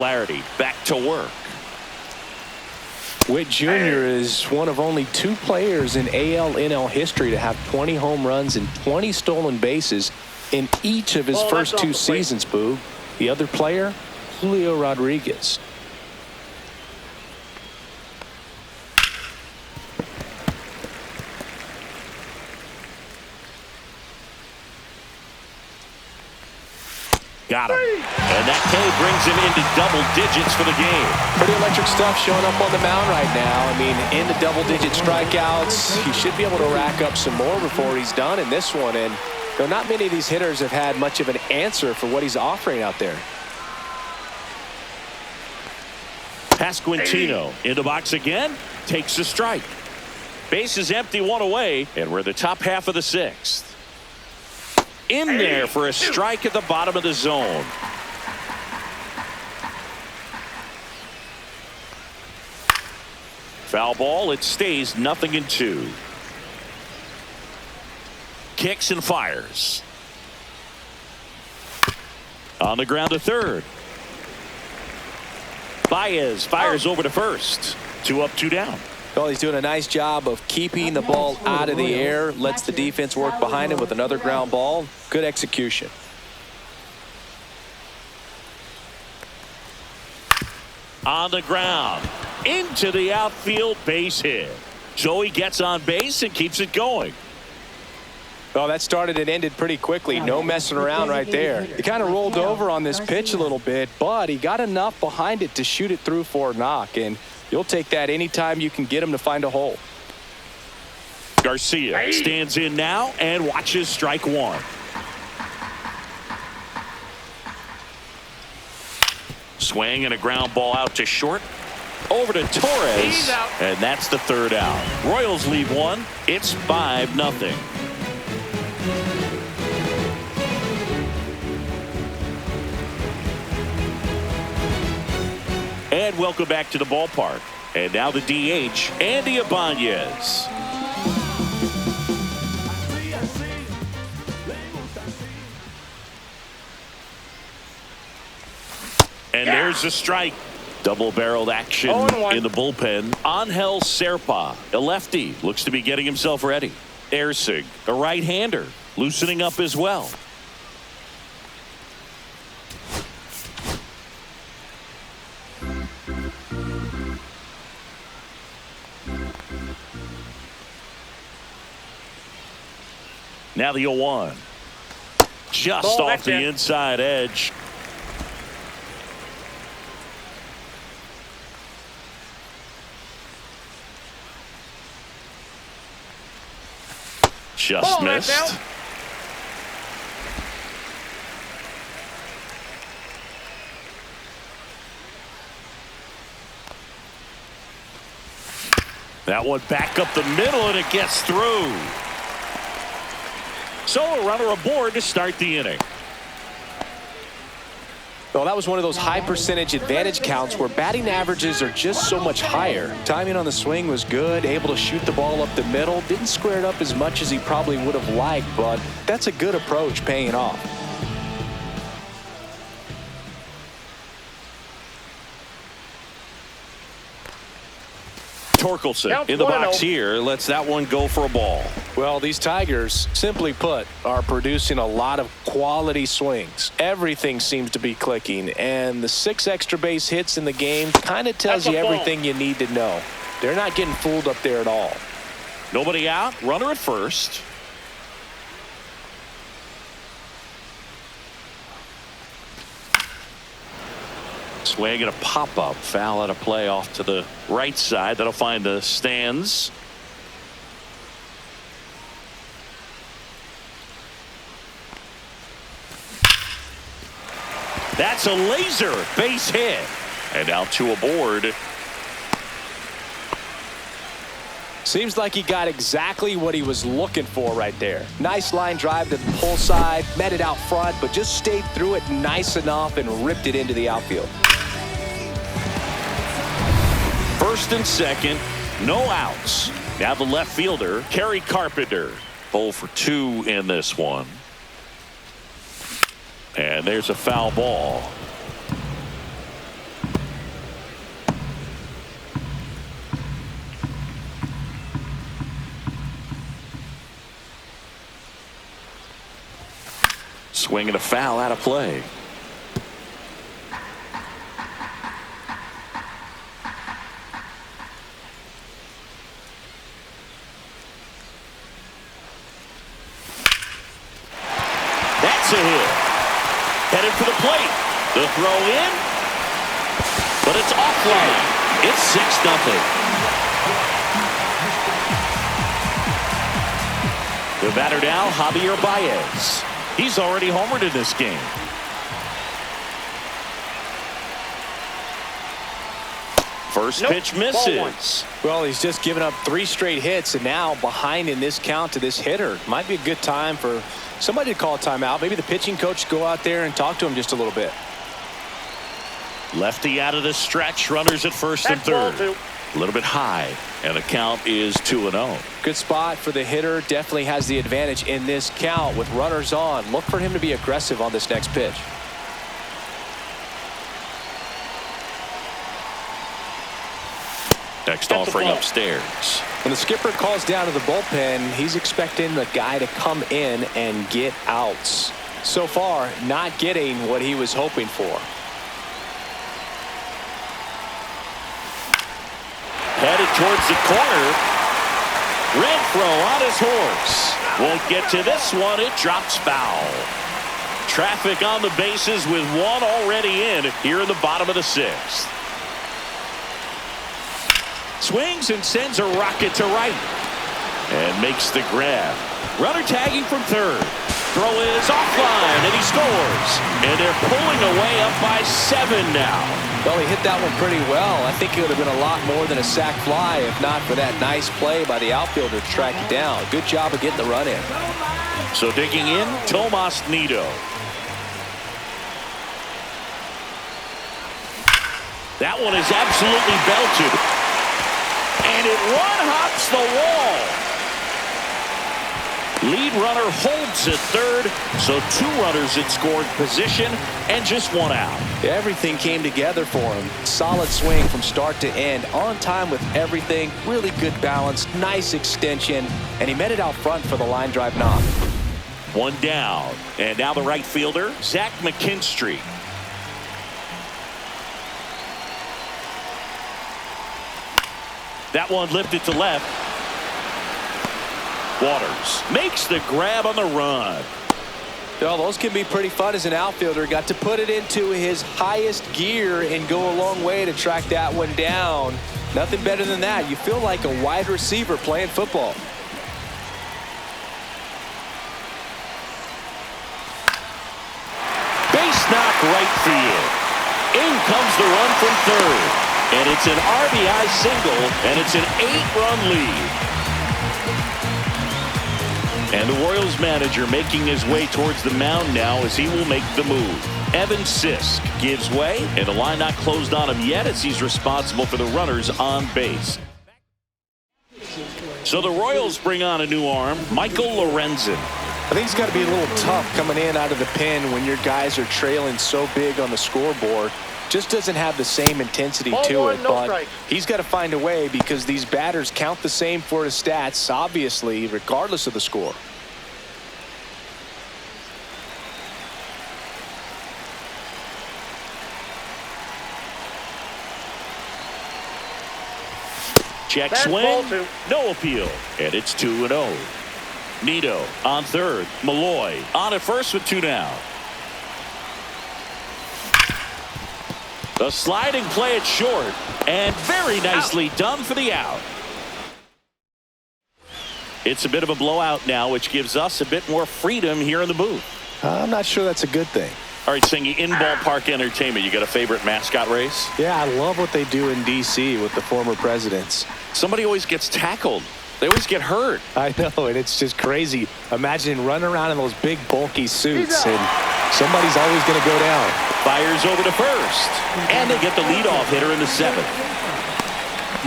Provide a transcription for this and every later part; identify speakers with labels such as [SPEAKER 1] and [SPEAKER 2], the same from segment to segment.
[SPEAKER 1] Clarity back to work.
[SPEAKER 2] Witt Jr. is one of only 2 players in AL/NL history to have 20 home runs and 20 stolen bases in each of his first 2 seasons, Boog. The other player, Julio Rodriguez.
[SPEAKER 1] Got him. And that K brings him into double digits for the game.
[SPEAKER 2] Pretty electric stuff showing up on the mound right now. I mean, into double-digit strikeouts. He should be able to rack up some more before he's done in this one. And you know, not many of these hitters have had much of an answer for what he's offering out there.
[SPEAKER 1] Pasquantino in the box again. Takes a strike. Base is empty, 1 away. And we're in the top half of the 6th. In there for a strike at the bottom of the zone. Foul ball. It stays 0-2. Kicks and fires. On the ground to third. Baez fires over to first. 2 up, 2 down.
[SPEAKER 2] Well, he's doing a nice job of keeping the ball out of the air. Lets the defense work behind him with another ground ball. Good execution.
[SPEAKER 1] On the ground. Into the outfield, base hit. Joey gets on base and keeps it going.
[SPEAKER 2] Well, that started and ended pretty quickly. No messing around right there. He kind of rolled over on this pitch a little bit, but he got enough behind it to shoot it through for a knock. And you'll take that anytime you can get him to find a hole.
[SPEAKER 1] Garcia stands in now and watches strike 1. Swing and a ground ball out to short. Over to Torres. And that's the 3rd out. Royals lead 1. It's 5-0. And welcome back to the ballpark. And now the DH, Andy Ibanez. And there's a strike. Double-barreled action in the bullpen. Angel Serpa, a lefty, looks to be getting himself ready. Ersig, a right-hander, loosening up as well. Now the 0-1. Just off the inside edge. Just missed. That one back up the middle, and it gets through. So a runner aboard to start the inning.
[SPEAKER 2] Well, that was one of those high percentage advantage counts where batting averages are just so much higher. Timing on the swing was good, able to shoot the ball up the middle. Didn't square it up as much as he probably would have liked, but that's a good approach paying off.
[SPEAKER 1] Torkelson in the box here lets that one go for a ball.
[SPEAKER 2] Well, these Tigers, simply put, are producing a lot of quality swings. Everything seems to be clicking, and the 6 extra base hits in the game kind of tells you everything you need to know. They're not getting fooled up there at all.
[SPEAKER 1] Nobody out, runner at first. Swing and a pop-up, foul out of play off to the right side. That'll find the stands. That's a laser base hit. And now 2 aboard.
[SPEAKER 2] Seems like he got exactly what he was looking for right there. Nice line drive to the pull side, met it out front, but just stayed through it nice enough and ripped it into the outfield.
[SPEAKER 1] First and second, no outs. Now the left fielder, Kerry Carpenter. 0 for 2 in this one. And there's a foul ball. Swing and a foul out of play. That's a hit. Headed for the plate. The throw in. But it's offline. It's 6-0. The batter now, Javier Baez. He's already homered in this game. First pitch misses.
[SPEAKER 2] Well, he's just given up 3 straight hits, and now behind in this count to this hitter. Might be a good time for somebody to call a timeout. Maybe the pitching coach go out there and talk to him just a little bit.
[SPEAKER 1] Lefty out of the stretch. Runners at first and third. A little bit high, and the count is 2-0.
[SPEAKER 2] Good spot for the hitter. Definitely has the advantage in this count with runners on. Look for him to be aggressive on this next pitch.
[SPEAKER 1] Next offering upstairs.
[SPEAKER 2] When the skipper calls down to the bullpen, he's expecting the guy to come in and get outs. So far, not getting what he was hoping for.
[SPEAKER 1] Headed towards the corner. Renfroe on his horse. Won't get to this one. It drops foul. Traffic on the bases with one already in here in the bottom of the 6th. Swings and sends a rocket to right. And makes the grab. Runner tagging from third. Throw is offline, and he scores. And they're pulling away up by 7 now.
[SPEAKER 2] Well, he hit that one pretty well. I think it would have been a lot more than a sac fly if not for that nice play by the outfielder to track it down. Good job of getting the run in.
[SPEAKER 1] So digging in, Tomas Nido. That one is absolutely belted. And it one-hops the wall. Lead runner holds at third, so 2 runners in scoring position and just 1 out.
[SPEAKER 2] Everything came together for him. Solid swing from start to end. On time with everything. Really good balance. Nice extension. And he met it out front for the line drive knock.
[SPEAKER 1] 1 down. And now the right fielder, Zach McKinstry. That one lifted to left. Waters makes the grab on the run.
[SPEAKER 2] Well, those can be pretty fun as an outfielder. Got to put it into his highest gear and go a long way to track that one down. Nothing better than that. You feel like a wide receiver playing football.
[SPEAKER 1] Base knock right field. In comes the run from third. And it's an RBI single, and it's an 8-run lead. And the Royals manager making his way towards the mound now as he will make the move. Evan Sisk gives way, and the line not closed on him yet as he's responsible for the runners on base. So the Royals bring on a new arm, Michael Lorenzen.
[SPEAKER 2] I think it's got to be a little tough coming in out of the pen when your guys are trailing so big on the scoreboard. Just doesn't have the same intensity to it, but he's got to find a way because these batters count the same for his stats, obviously, regardless of the score.
[SPEAKER 1] Check swing, no appeal, and it's 2-0. Nido on third, Malloy on at first with 2 down. The sliding play at short, and very nicely done for the out. It's a bit of a blowout now, which gives us a bit more freedom here in the booth.
[SPEAKER 2] I'm not sure that's a good thing.
[SPEAKER 1] All right, Singy, in ballpark entertainment, you got a favorite mascot race?
[SPEAKER 2] Yeah, I love what they do in D.C. with the former presidents.
[SPEAKER 1] Somebody always gets tackled. They always get hurt.
[SPEAKER 2] I know, and it's just crazy. Imagine running around in those big, bulky suits, and somebody's always going to go down.
[SPEAKER 1] Fires over to first, and they get the leadoff hitter in the 7th.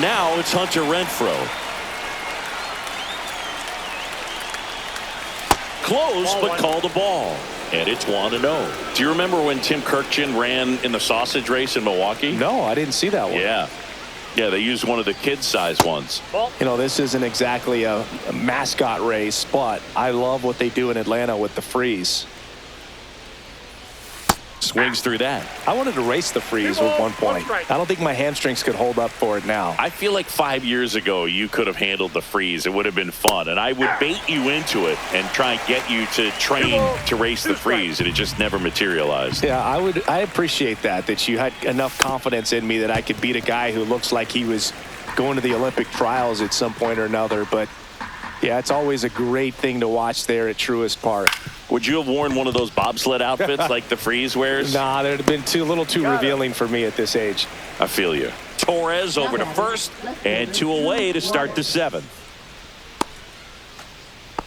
[SPEAKER 1] Now it's Hunter Renfroe. Close, but called a ball. And it's 1-0. Do you remember when Tim Kirkchin ran in the sausage race in Milwaukee?
[SPEAKER 2] No, I didn't see that one.
[SPEAKER 1] Yeah, they used one of the kid-sized ones.
[SPEAKER 2] You know, this isn't exactly a mascot race, but I love what they do in Atlanta with the freeze.
[SPEAKER 1] swings through that.
[SPEAKER 2] I wanted to race the freeze at one point. I don't think my hamstrings could hold up for it now.
[SPEAKER 1] I feel like 5 years ago you could have handled the freeze. It would have been fun, and I would bait you into it and try and get you to train to race the freeze, and it just never materialized.
[SPEAKER 2] Yeah, I appreciate that you had enough confidence in me that I could beat a guy who looks like he was going to the Olympic trials at some point or another. But yeah, it's always a great thing to watch there at Truist Park.
[SPEAKER 1] Would you have worn one of those bobsled outfits like the freeze wears?
[SPEAKER 2] Nah, they'd have been a little too revealing for me at this age.
[SPEAKER 1] I feel you. Torres over to first, and 2 away to start the 7th.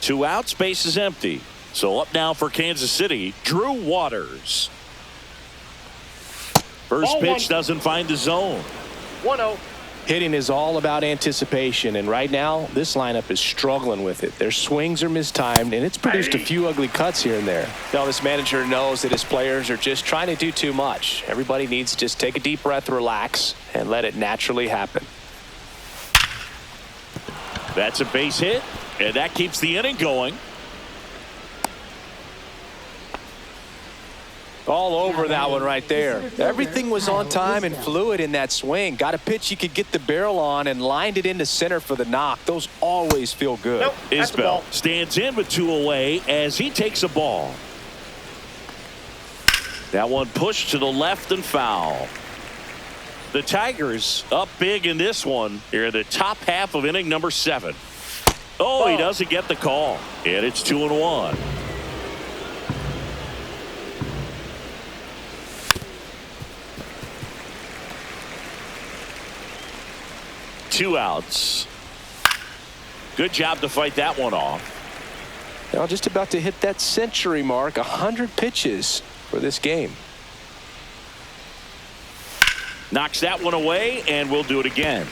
[SPEAKER 1] 2 outs, base is empty. So up now for Kansas City, Drew Waters. First pitch doesn't find the zone.
[SPEAKER 2] 1-0. Hitting is all about anticipation, and right now this lineup is struggling with it. Their swings are mistimed, and it's produced a few ugly cuts here and there. Now this manager knows that his players are just trying to do too much. Everybody needs to just take a deep breath, relax, and let it naturally happen.
[SPEAKER 1] That's a base hit, and that keeps the inning going.
[SPEAKER 2] All over that one right there. Everything was on time and fluid in that swing. Got a pitch you could get the barrel on and lined it into center for the knock. Those always feel good.
[SPEAKER 3] Nope,
[SPEAKER 1] Isbell stands in with 2 away as he takes a ball. That one pushed to the left and foul. The Tigers up big in this one here in the top half of inning number 7. Oh, he doesn't get the call, and it's 2-1. Two outs. Good job to fight that one off.
[SPEAKER 2] Now just about to hit that century mark. 100 pitches for this game.
[SPEAKER 1] Knocks that one away, and we'll do it again.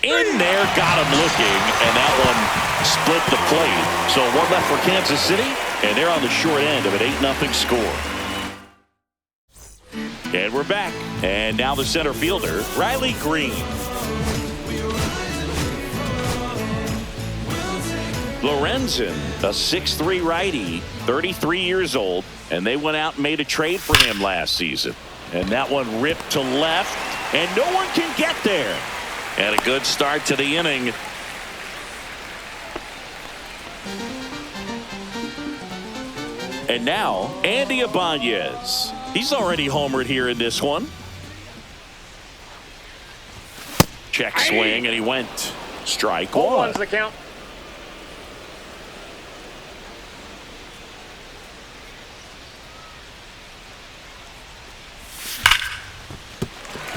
[SPEAKER 1] In there, got him looking, and that one split the plate. So 1 left for Kansas City, and they're on the short end of an 8-0 score. And we're back. And now the center fielder, Riley Green. Lorenzen, a 6'3" righty, 33 years old, and they went out and made a trade for him last season. And that one ripped to left, and no one can get there. And a good start to the inning. And now, Andy Ibanez. He's already homered here in this one. Check swing, and he went. Strike 1.
[SPEAKER 3] 1's the count.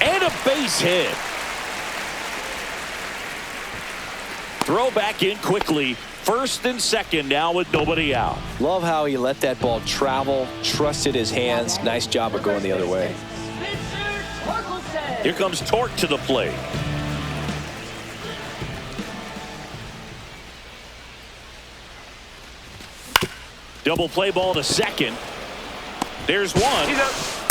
[SPEAKER 1] And a base hit. Throw back in quickly. First and second now with nobody out.
[SPEAKER 2] Love how he let that ball travel, trusted his hands. Nice job of going the other way.
[SPEAKER 1] Here comes Torque to the plate. Double play ball to second. There's one.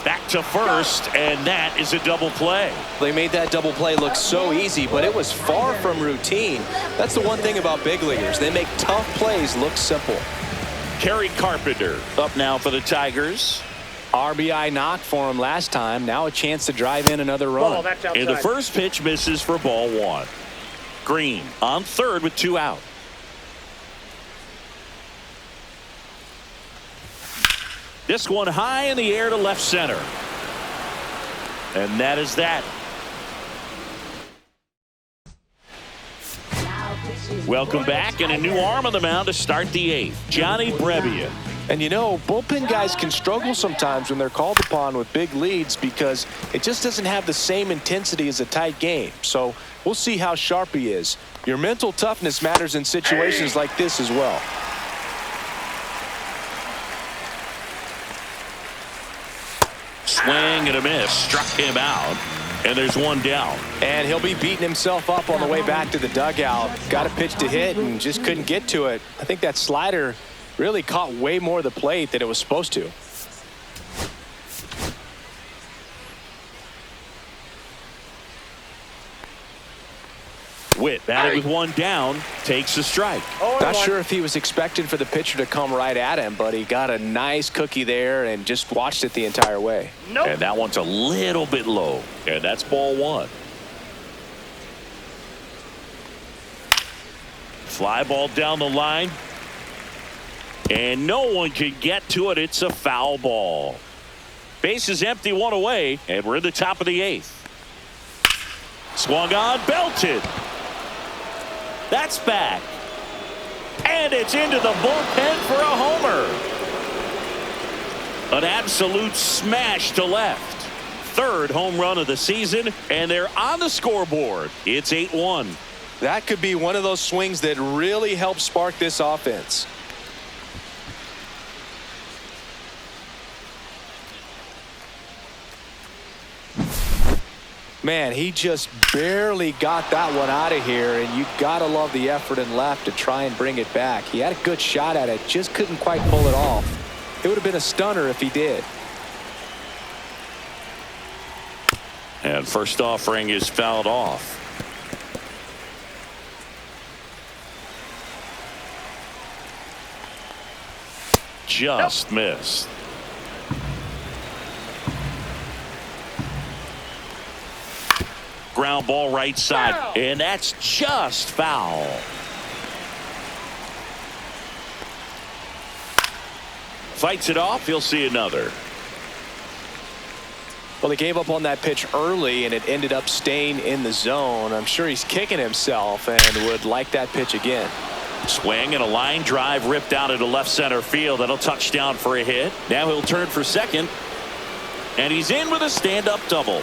[SPEAKER 1] Back to first, and that is a double play.
[SPEAKER 2] They made that double play look so easy, but it was far from routine. That's the one thing about big leaguers. They make tough plays look simple.
[SPEAKER 1] Kerry Carpenter up now for the Tigers.
[SPEAKER 2] RBI knock for him last time. Now a chance to drive in another run.
[SPEAKER 1] And the first pitch misses for ball 1. Green on third with 2 out. This one high in the air to left center. And that is that. Welcome back, and a new arm on the mound to start the 8th. Johnny Brebbia.
[SPEAKER 2] And you know, bullpen guys can struggle sometimes when they're called upon with big leads because it just doesn't have the same intensity as a tight game. So we'll see how sharp he is. Your mental toughness matters in situations like this as well.
[SPEAKER 1] Swing and a miss. Struck him out. And there's one down.
[SPEAKER 2] And he'll be beating himself up on the way back to the dugout. Got a pitch to hit and just couldn't get to it. I think that slider really caught way more of the plate than it was supposed to.
[SPEAKER 1] Witt batted with one down, takes a strike.
[SPEAKER 2] Not sure if he was expecting for the pitcher to come right at him, but he got a nice cookie there and just watched it the entire way.
[SPEAKER 1] And that one's a little bit low, and that's ball one. Fly ball down the line, and no one can get to it. It's a foul ball. Base is empty, one away, and we're in the top of the eighth. Swung on, belted. That's back. And it's into the bullpen for a homer. An absolute smash to left. Third home run of the season, and they're on the scoreboard. It's 8-1.
[SPEAKER 2] That could be one of those swings that really helps spark this offense. Man, he just barely got that one out of here, and you gotta love the effort in left to try and bring it back. He had a good shot at it, just couldn't quite pull it off. It would have been a stunner if he did.
[SPEAKER 1] And first offering is fouled off. Just missed. Ground ball right side, and that's just foul. Fights it off. He'll see another.
[SPEAKER 2] Well, he gave up on that pitch early, and it ended up staying in the zone. I'm sure he's kicking himself and would like that pitch again.
[SPEAKER 1] Swing and a line drive ripped out into left center field. That'll touch down for a hit. Now he'll turn for second, and he's in with a stand-up double.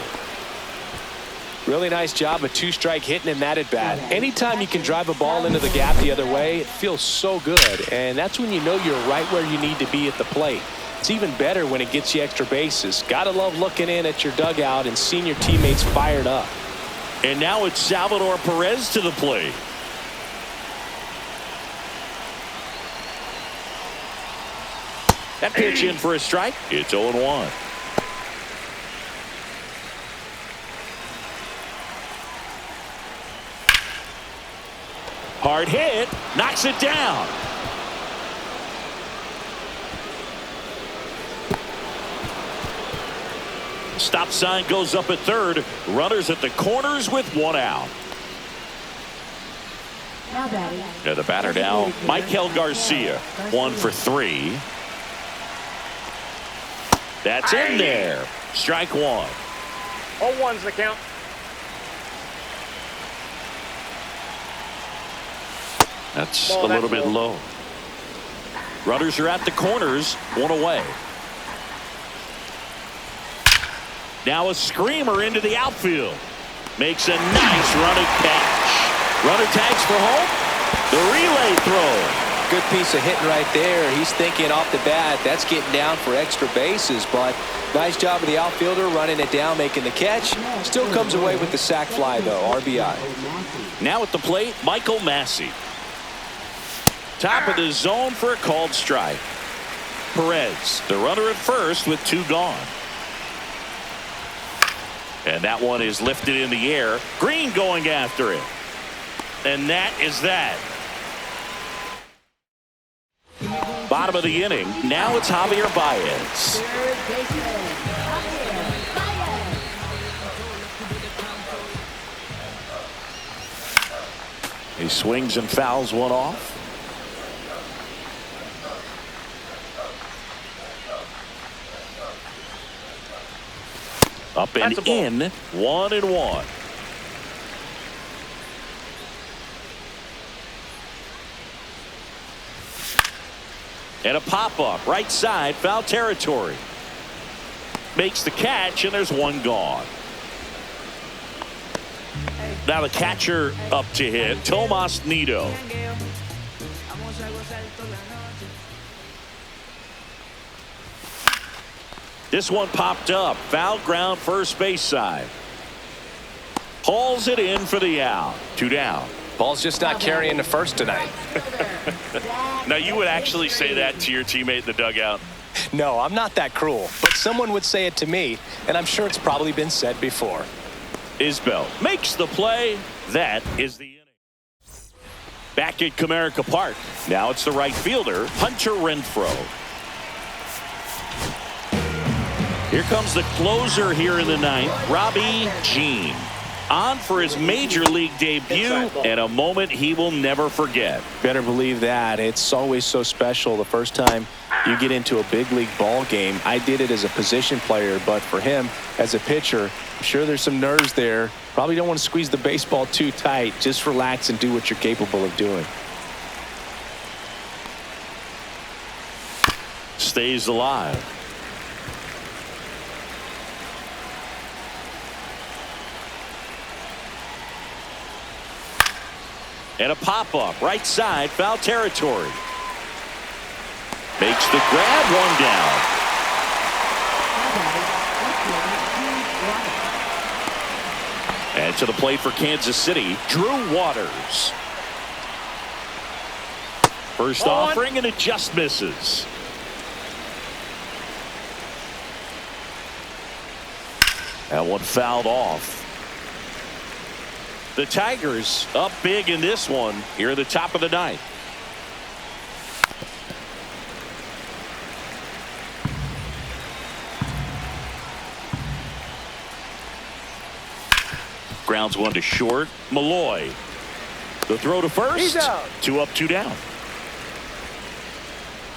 [SPEAKER 2] Really nice job, a two-strike hitting him that at bat. Anytime you can drive a ball into the gap the other way, it feels so good, and that's when you know you're right where you need to be at the plate. It's even better when it gets you extra bases. Gotta love looking in at your dugout and seeing your teammates fired up.
[SPEAKER 1] And now it's Salvador Perez to the plate. That pitch in for a strike. It's 0-1. Hard hit, knocks it down. Stop sign goes up at third. Runners at the corners with one out. And the batter now, Michael Garcia, 1 for 3. That's in there. Strike one.
[SPEAKER 3] 0-1's the count.
[SPEAKER 1] That's a little bit low. Runners are at the corners, one away. Now a screamer into the outfield. Makes a nice running catch. Runner tags for home. The relay throw.
[SPEAKER 2] Good piece of hitting right there. He's thinking off the bat, that's getting down for extra bases, but nice job of the outfielder running it down, making the catch. Still comes away with the sac fly, though, RBI.
[SPEAKER 1] Now at the plate, Michael Massey. Top of the zone for a called strike. Perez, the runner at first with 2 gone. And that one is lifted in the air. Green going after it. And that is that. Bottom of the inning. Now it's Javier Baez. He swings and fouls one off. Up and in, 1-1. And a pop-up, right side, foul territory. Makes the catch, and there's 1 gone. Now the catcher up to hit, Tomas Nido. This one popped up. Foul ground, first base side. Hauls it in for the out. 2 down.
[SPEAKER 2] Ball's just not carrying the first tonight.
[SPEAKER 1] Now, you would actually say that to your teammate in the dugout?
[SPEAKER 2] No, I'm not that cruel, but someone would say it to me, and I'm sure it's probably been said before.
[SPEAKER 1] Isbell makes the play. That is the inning. Back at Comerica Park. Now it's the right fielder, Hunter Renfroe. Here comes the closer here in the ninth, Robbie Jean. On for his major league debut and a moment he will never forget.
[SPEAKER 2] Better believe that. It's always so special the first time you get into a big league ball game. I did it as a position player, but for him as a pitcher, I'm sure there's some nerves there. Probably don't want to squeeze the baseball too tight. Just relax and do what you're capable of doing.
[SPEAKER 1] Stays alive. And a pop-up, right side, foul territory. Makes the grab, one down. And to the plate for Kansas City, Drew Waters. First offering, and it just misses. That one fouled off. The Tigers up big in this one here at the top of the ninth. Grounds one to short. Malloy. The throw to first.
[SPEAKER 3] He's out.
[SPEAKER 1] 2 up, 2 down.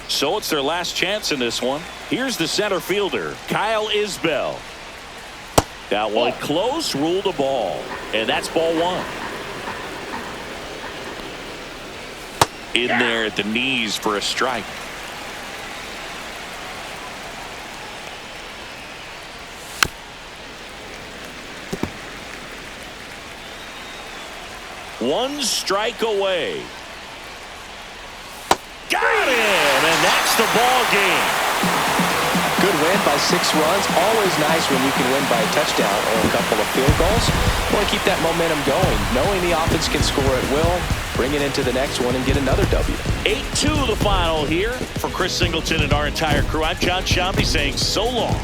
[SPEAKER 1] So it's their last chance in this one. Here's the center fielder, Kyle Isbell. That one close, ruled a ball. And that's ball 1. In there at the knees for a strike. One strike away. Got him, and that's the ball game.
[SPEAKER 2] Good win by 6 runs. Always nice when you can win by a touchdown or a couple of field goals. Want to keep that momentum going, knowing the offense can score at will, bring it into the next one and get another W.
[SPEAKER 1] 8-2 the final here. For Chris Singleton and our entire crew, I'm John Shambi saying so long.